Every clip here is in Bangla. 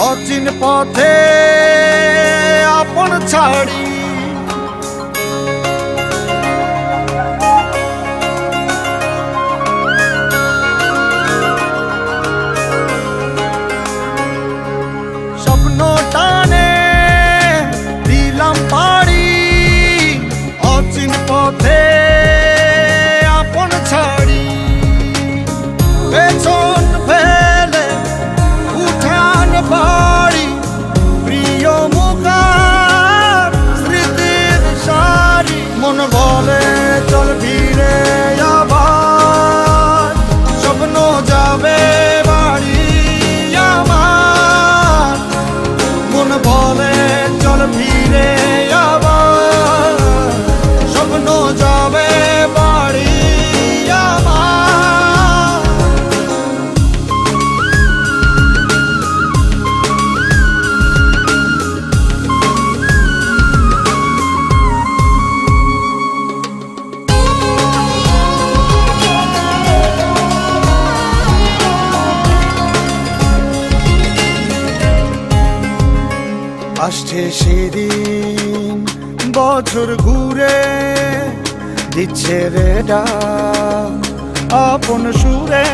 অচিন পথে আপন ছাড়ি স্বপ্ন টানে দিলাম পাড়ি অচিন পথে আপন ছাড়ি পেছন ফেলে উঠান বাড়ি প্রিয় মুখার স্মৃতির সারি মন বলে চল ফিরে আবার স্বপ্ন যাবে বাড়ি আমার মন বলে চল ফিরে আবার স্বপ্ন যাবে বাড়ি আমার আসছে সেদিন বছর ঘুরে দিচ্ছে রে ডাক আপন সুরে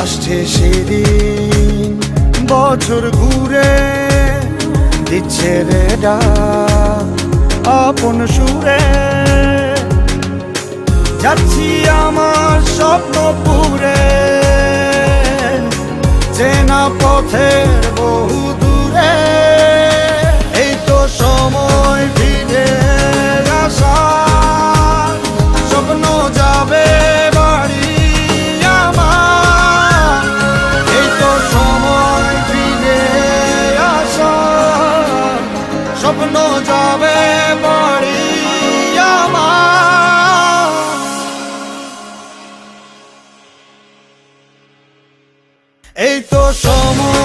আসছে সেদিন বছর ঘুরে দিচ্ছে রে ডাক আপন সুরে যাচ্ছি আমার স্বপ্ন পুরে চেনা পথের বহু দূরে এই তো সময় ফিরে আসার স্বপ্ন যাবে বাড়ি আমার এই তো সময় ফিরে আসার স্বপ্ন যাবে বাড়ি আমার এই তো সময়